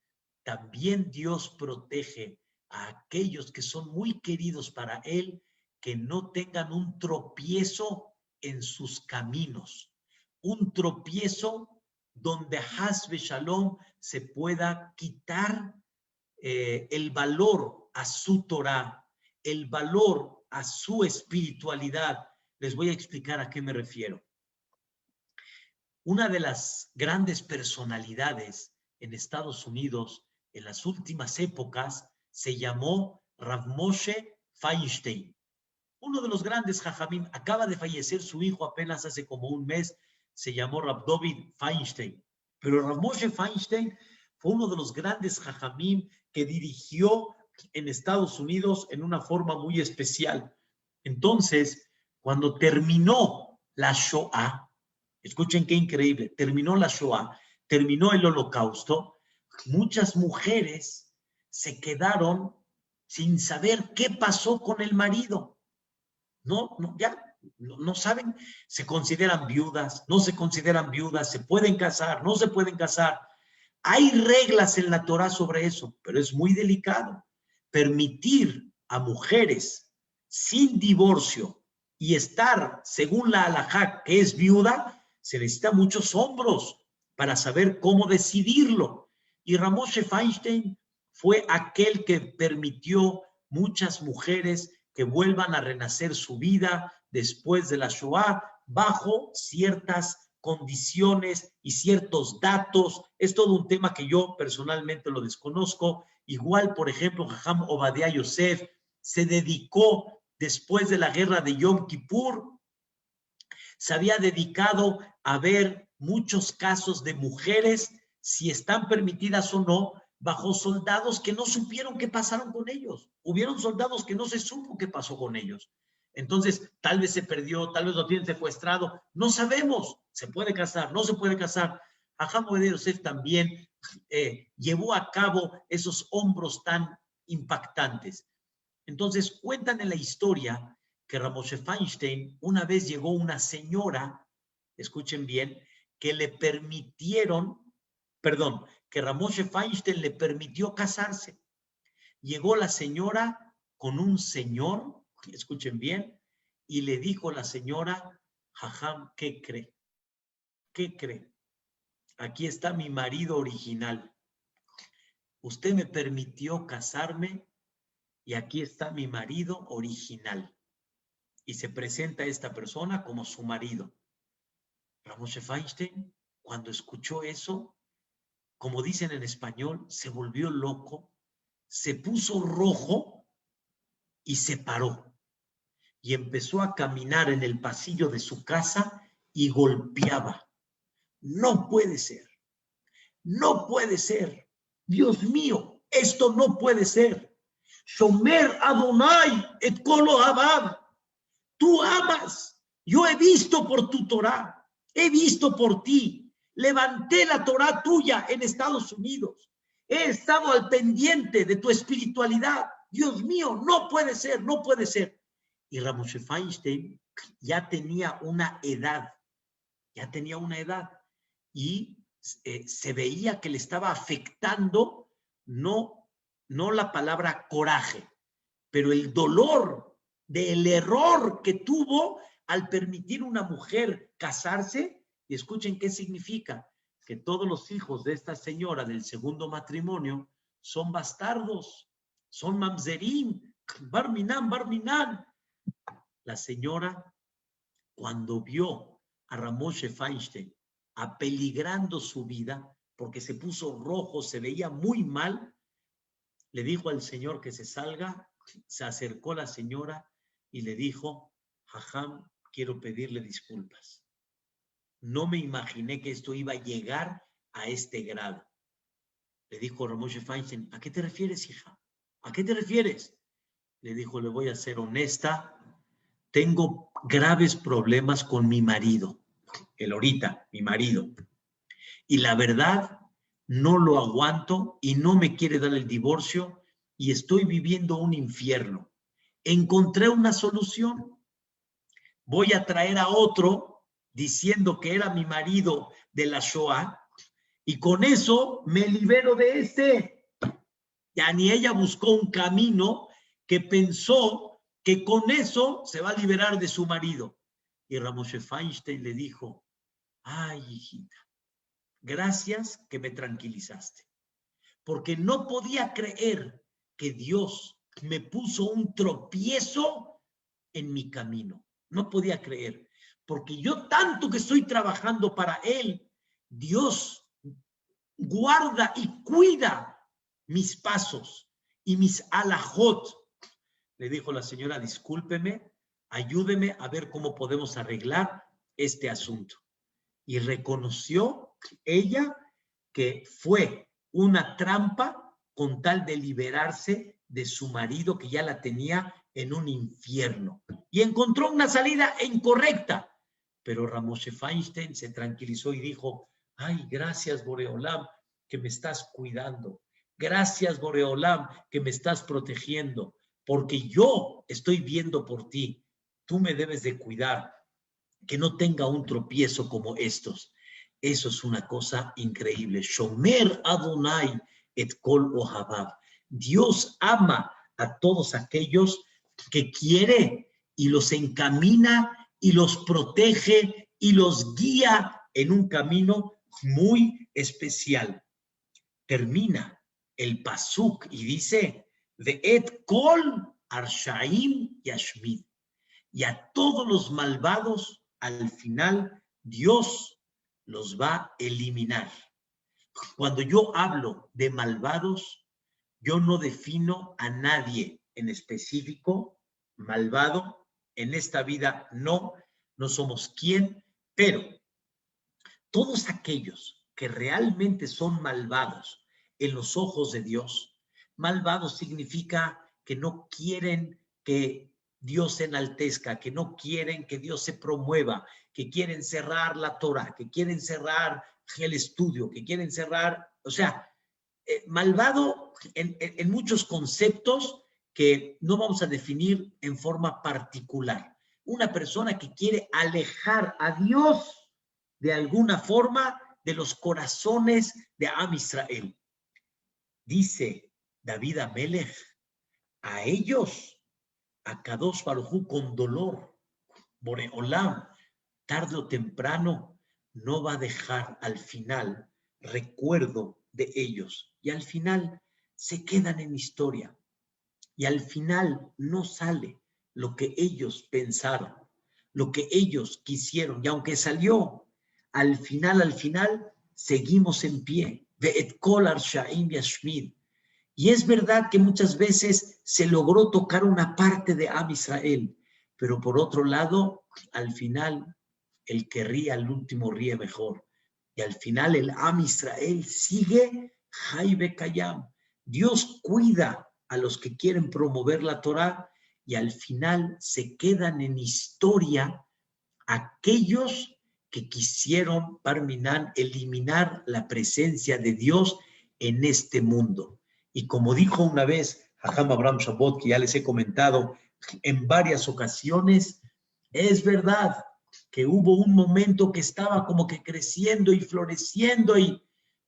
Speaker 2: También Dios protege a aquellos que son muy queridos para Él, que no tengan un tropiezo en sus caminos, un tropiezo donde Hasbe Shalom se pueda quitar el valor a su Torah, el valor a su espiritualidad. Les voy a explicar a qué me refiero. Una de las grandes personalidades en Estados Unidos en las últimas épocas se llamó Rav Moshe Feinstein. Uno de los grandes jajamim. Acaba de fallecer su hijo apenas hace como un mes. Se llamó Rav David Feinstein. Pero Rav Moshe Feinstein fue uno de los grandes jajamim que dirigió en Estados Unidos en una forma muy especial. Entonces, cuando terminó la Shoah, escuchen qué increíble, terminó la Shoah, terminó el Holocausto, muchas mujeres se quedaron sin saber qué pasó con el marido. No saben, se consideran viudas, no se consideran viudas, se pueden casar, no se pueden casar. Hay reglas en la Torah sobre eso, pero es muy delicado. Permitir a mujeres sin divorcio y estar, según la halajá, que es viuda, se necesita muchos hombros para saber cómo decidirlo. Y Rav Moshe Feinstein fue aquel que permitió muchas mujeres que vuelvan a renacer su vida después de la Shoah bajo ciertas condiciones y ciertos datos. Es todo un tema que yo personalmente lo desconozco. Igual, por ejemplo, Jajam Obadiah Yosef se dedicó después de la guerra de Yom Kippur, se había dedicado a ver muchos casos de mujeres, si están permitidas o no, bajo soldados que no supieron qué pasaron con ellos. Hubieron soldados que no se supo qué pasó con ellos. Entonces, tal vez se perdió, tal vez lo tienen secuestrado. No sabemos. ¿Se puede casar? ¿No se puede casar? Jajam Obadiah Yosef también llevó a cabo esos hombros tan impactantes. Entonces, cuentan en la historia que Rav Moshe Feinstein, una vez llegó una señora, escuchen bien, que le permitieron, perdón, que Rav Moshe Feinstein le permitió casarse. Llegó la señora con un señor, escuchen bien, y le dijo la señora, Jajam, ¿qué cree? ¿Qué cree? Aquí está mi marido original. Usted me permitió casarme y aquí está mi marido original. Y se presenta esta persona como su marido. Rav Moshe Feinstein, cuando escuchó eso, como dicen en español, se volvió loco, se puso rojo y se paró. Y empezó a caminar en el pasillo de su casa y golpeaba. No puede ser. No puede ser. Dios mío, esto no puede ser. Shomer Adonai et kol ohabav. Tú amas. Yo he visto por tu Torah, he visto por ti. Levanté la Torah tuya en Estados Unidos. He estado al pendiente de tu espiritualidad. Dios mío, no puede ser, no puede ser. Y Ramoshe Feinstein ya tenía una edad, y se veía que le estaba afectando no la palabra coraje, pero el dolor del error que tuvo al permitir a una mujer casarse. Y escuchen qué significa: que todos los hijos de esta señora del segundo matrimonio son bastardos, son mamzerim, barminan. La señora, cuando vio a Ramoshe Feinstein apeligrando su vida, porque se puso rojo, se veía muy mal, le dijo al señor que se salga. Se acercó la señora y le dijo: Jajam, quiero pedirle disculpas. No me imaginé que esto iba a llegar a este grado. Le dijo Ramoshe Feinstein: ¿a qué te refieres, hija? ¿A qué te refieres? Le dijo: le voy a ser honesta, tengo graves problemas con mi marido, mi marido, y la verdad no lo aguanto y no me quiere dar el divorcio y estoy viviendo un infierno. Encontré una solución. Voy a traer a otro diciendo que era mi marido de la Shoah y con eso me libero de este. Ya ni ella buscó un camino que pensó que con eso se va a liberar de su marido. Y Ramoshe Feinstein le dijo: ay, hijita, gracias que me tranquilizaste, porque no podía creer que Dios me puso un tropiezo en mi camino. No podía creer, porque yo tanto que estoy trabajando para Él, Dios guarda y cuida mis pasos y mis alajot. Le dijo la señora: discúlpeme, ayúdeme a ver cómo podemos arreglar este asunto. Y reconoció ella que fue una trampa con tal de liberarse de su marido, que ya la tenía en un infierno. Y encontró una salida incorrecta. Pero Ramoshe Feinstein se tranquilizó y dijo: ay, gracias, Boreolam, que me estás cuidando. Gracias, Boreolam, que me estás protegiendo, porque yo estoy viendo por ti. Tú me debes de cuidar, que no tenga un tropiezo como estos. Eso es una cosa increíble. Shomer Adonai et kol ohabav. Dios ama a todos aquellos que quiere y los encamina y los protege y los guía en un camino muy especial. Termina el pasuk y dice: Ve'et kol arshaim yashmid. Y a todos los malvados, al final, Dios los va a eliminar. Cuando yo hablo de malvados, yo no defino a nadie en específico malvado. En esta vida no somos quién, pero todos aquellos que realmente son malvados en los ojos de Dios, malvados significa que no quieren que Dios se enaltezca, que no quieren que Dios se promueva, que quieren cerrar la Torah, que quieren cerrar el estudio, que quieren cerrar, o sea, malvado en muchos conceptos que no vamos a definir en forma particular. Una persona que quiere alejar a Dios de alguna forma de los corazones de Am Israel. Dice David Amelech: a ellos, a Kadosh Baruj Hu, con dolor, Boreolam, tarde o temprano, no va a dejar al final recuerdo de ellos. Y al final se quedan en historia. Y al final no sale lo que ellos pensaron, lo que ellos quisieron. Y aunque salió, al final, seguimos en pie. Ve'et kol arshaim yashmid. Y es verdad que muchas veces se logró tocar una parte de Am Israel, pero por otro lado, al final, el que ríe al último ríe mejor. Y al final el Am Israel sigue Jaibe Kayam. Dios cuida a los que quieren promover la Torah y al final se quedan en historia aquellos que quisieron, Barminan, eliminar la presencia de Dios en este mundo. Y como dijo una vez Jajam Abraham Shabot, que ya les he comentado en varias ocasiones, es verdad que hubo un momento que estaba como que creciendo y floreciendo,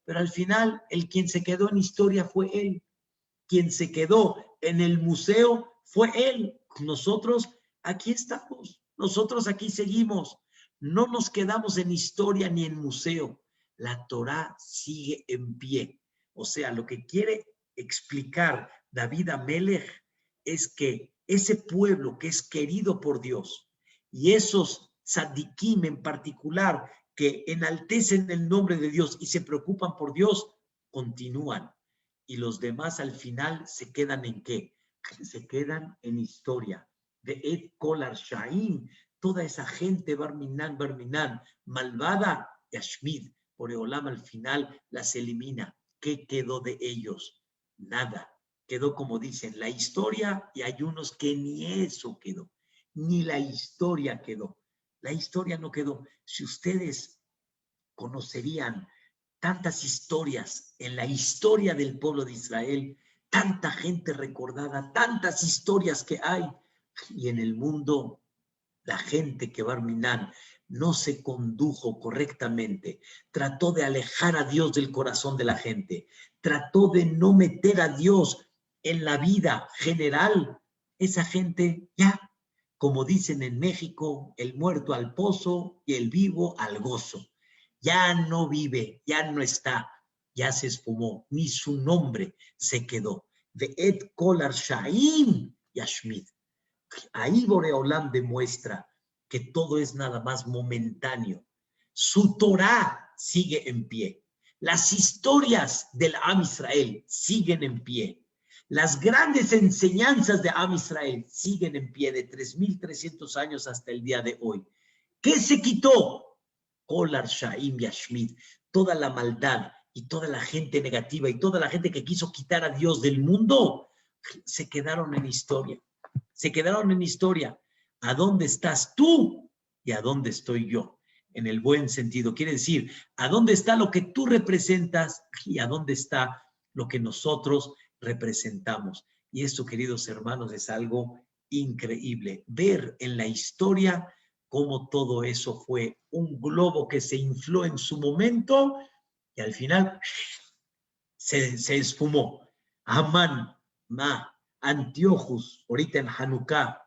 Speaker 2: pero al final el quien se quedó en historia fue él. Quien se quedó en el museo fue él. Nosotros aquí estamos, nosotros aquí seguimos. No nos quedamos en historia ni en museo. La Torá sigue en pie. O sea, lo que quiere explicar David Amelech es que ese pueblo que es querido por Dios y esos tzadikim en particular que enaltecen el nombre de Dios y se preocupan por Dios, continúan. Y los demás al final se quedan ¿en qué? Se quedan en historia. De Et Kolar Shaim, toda esa gente Barminan, malvada, Yashmid, Boreolam al final las elimina. ¿Qué quedó de ellos? Nada. Quedó como dicen, la historia, y hay unos que ni eso quedó, ni la historia quedó. La historia no quedó. Si ustedes conocerían tantas historias en la historia del pueblo de Israel, tanta gente recordada, tantas historias que hay, y en el mundo la gente que Barminan no se condujo correctamente, trató de alejar a Dios del corazón de la gente, trató de no meter a Dios en la vida general, esa gente ya, como dicen en México, el muerto al pozo y el vivo al gozo. Ya no vive, ya no está, ya se esfumó, ni su nombre se quedó. De Et Kolar Shaim Yashmid. Ahí Boreolam demuestra que todo es nada más momentáneo. Su Torah sigue en pie. Las historias del Am Israel siguen en pie. Las grandes enseñanzas de Am Israel siguen en pie de 3.300 años hasta el día de hoy. ¿Qué se quitó? Kolar Shaim Yashmid, toda la maldad y toda la gente negativa y toda la gente que quiso quitar a Dios del mundo, se quedaron en historia. Se quedaron en historia. ¿A dónde estás tú y a dónde estoy yo? En el buen sentido. Quiere decir, ¿a dónde está lo que tú representas y a dónde está lo que nosotros representamos? Y esto, queridos hermanos, es algo increíble. Ver en la historia cómo todo eso fue un globo que se infló en su momento y al final se esfumó. Amán, Antiochus, ahorita en Hanukkah,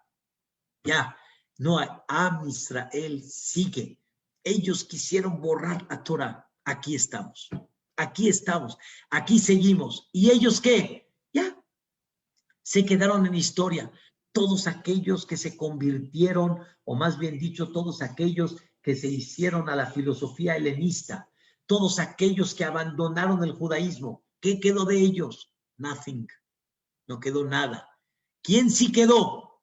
Speaker 2: ya, no hay, Am Israel sigue. Ellos quisieron borrar la Torah. Aquí estamos, aquí seguimos. ¿Y ellos qué? Ya, se quedaron en historia. Todos aquellos que se convirtieron, o más bien dicho, todos aquellos que se hicieron a la filosofía helenista, todos aquellos que abandonaron el judaísmo, ¿qué quedó de ellos? Nothing. No quedó nada. ¿Quién sí quedó?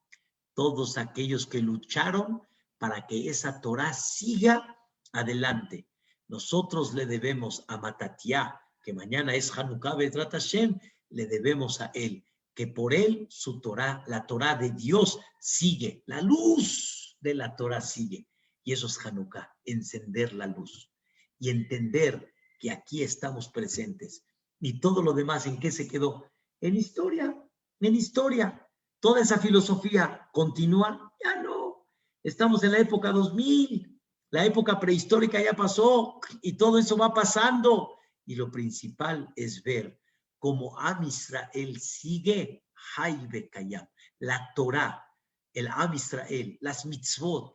Speaker 2: Todos aquellos que lucharon para que esa Torah siga adelante. Nosotros le debemos a Matatiá, que mañana es Hanukkah Bezrat Hashem, le debemos a él, que por él su Torah, la Torah de Dios sigue, la luz de la Torah sigue. Y eso es Hanukkah, encender la luz y entender que aquí estamos presentes. Y todo lo demás, ¿en qué se quedó? En historia, en historia. Toda esa filosofía continúa, ya no. Estamos en la época 2000, la época prehistórica ya pasó y todo eso va pasando. Y lo principal es ver cómo Am Israel sigue Jaibe Kayam, la Torah, el Am Israel, las mitzvot,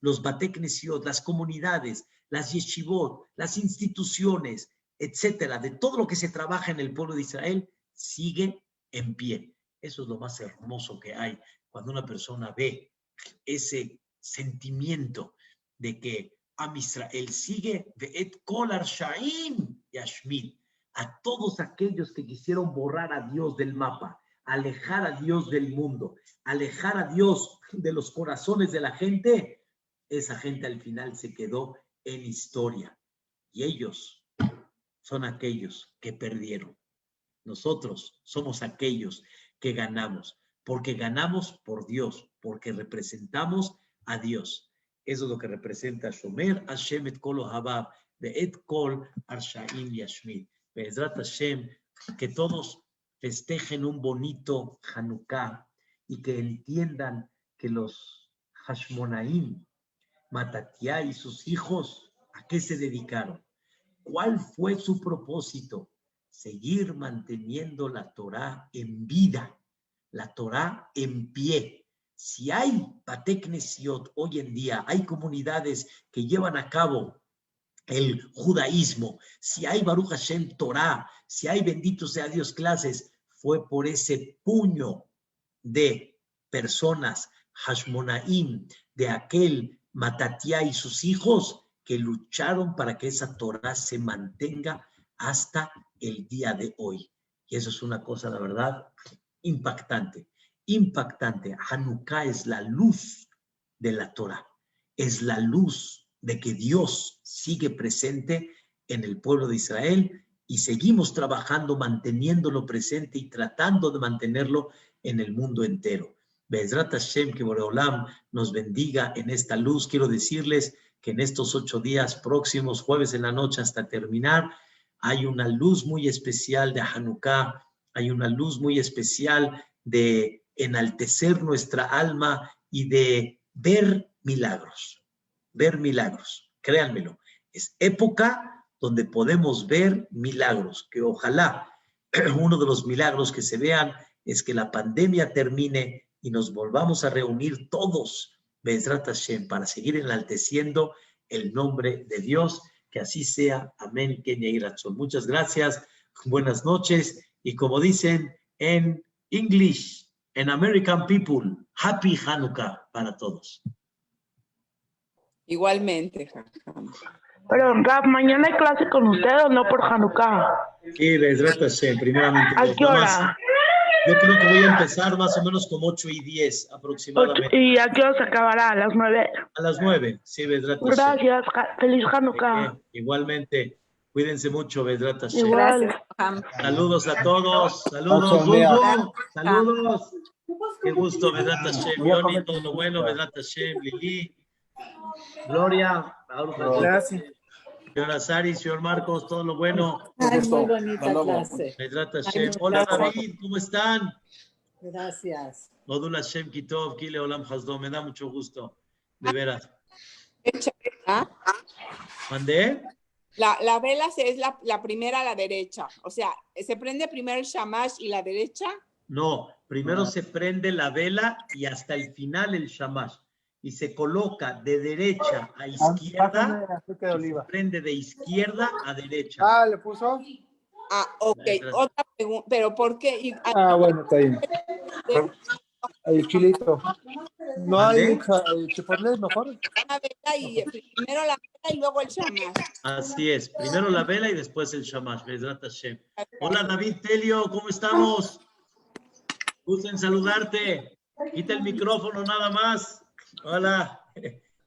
Speaker 2: los Batei Knesiot, las comunidades, las yeshivot, las instituciones, etcétera, de todo lo que se trabaja en el pueblo de Israel, sigue en pie. Eso es lo más hermoso que hay cuando una persona ve ese sentimiento de que Am Israel sigue de Et Kolar Shaim Yashmid, a todos aquellos que quisieron borrar a Dios del mapa, alejar a Dios del mundo, alejar a Dios de los corazones de la gente. Esa gente al final se quedó en historia y ellos son aquellos que perdieron. Nosotros somos aquellos que ganamos, porque ganamos por Dios, porque representamos a Dios. Eso es lo que representa Shomer Hashem et kol ohabav ve'et kol arshaim yashmid. Be'ezrat Hashem, que todos festejen un bonito Hanukkah y que entiendan que los Hashmonaim, Matatiá y sus hijos, ¿a qué se dedicaron? ¿Cuál fue su propósito? Seguir manteniendo la Torá en vida, la Torá en pie. Si hay Batei Knesiot hoy en día, hay comunidades que llevan a cabo el judaísmo, si hay Baruch Hashem Torá, si hay bendito sea Dios clases, fue por ese puño de personas, Hashmonaim, de aquel Matatiá y sus hijos que lucharon para que esa Torá se mantenga hasta el día de hoy. Y eso es una cosa, la verdad, impactante. Impactante. Hanukkah es la luz de la Torá. Es la luz de que Dios sigue presente en el pueblo de Israel y seguimos trabajando, manteniéndolo presente y tratando de mantenerlo en el mundo entero. Be'ezrat Hashem, que Boreolam nos bendiga en esta luz. Quiero decirles que en estos 8 días próximos, jueves en la noche hasta terminar, hay una luz muy especial de Hanukkah, hay una luz muy especial de enaltecer nuestra alma y de ver milagros. Ver milagros, créanmelo. Es época donde podemos ver milagros, que ojalá uno de los milagros que se vean es que la pandemia termine y nos volvamos a reunir todos, Be'ezrat Hashem, para seguir enalteciendo el nombre de Dios. Que así sea. Amén. Kenia y Ratzon. Muchas gracias. Buenas noches. Y como dicen en English, en American People, Happy Hanukkah para todos.
Speaker 3: Igualmente.
Speaker 4: Pero, Rab, ¿mañana hay clase con usted o no por Hanukkah?
Speaker 1: Sí, Be'ezrat Hashem, primeramente.
Speaker 4: ¿A qué hora?
Speaker 1: Yo creo que voy a empezar más o menos como 8:10 aproximadamente.
Speaker 4: ¿Y a qué hora se acabará? ¿A las 9?
Speaker 1: A las 9, sí, Be'ezrat Hashem.
Speaker 4: Gracias. Feliz Hanukkah.
Speaker 1: Igualmente. Cuídense mucho, Be'ezrat Hashem.
Speaker 4: Igual.
Speaker 1: Saludos a todos. Saludos, Bulbu. Saludos. Qué gusto, Be'ezrat Hashem. Yoni, todo lo bueno, Be'ezrat Hashem. Lili. Gloria.
Speaker 5: Gracias.
Speaker 1: Señora Sari, señor Marcos, todo lo bueno.
Speaker 6: Ay, muy bonita clase.
Speaker 1: Be'ezrat Hashem. Hola, David, ¿cómo están?
Speaker 6: Gracias.
Speaker 1: Odul Hashem Kitov, Kile Olam Hasdom. Me da mucho gusto, de veras. ¿Mandé?
Speaker 3: La vela es la primera a la derecha. O sea, ¿se prende primero el shamash y la derecha?
Speaker 1: No, primero se prende la vela y hasta el final el shamash. Y se coloca de derecha a izquierda, se prende de izquierda a derecha.
Speaker 5: Ah, ¿le puso?
Speaker 3: Ah, ok. Otra pregunta, ¿pero por qué?
Speaker 5: Bueno, está bien. El chilito. No hay chipotle, mejor.
Speaker 3: Una vela y primero la vela y luego el shamash.
Speaker 1: Así es, primero la vela y después el shamash. Be'ezrat Hashem. Hola, David Telio, ¿cómo estamos? Gusto en saludarte. Quita el micrófono nada más. Hola.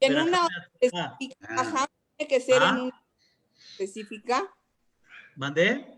Speaker 3: En una específica, ajá, tiene que ser en una específica.
Speaker 1: ¿Mandé?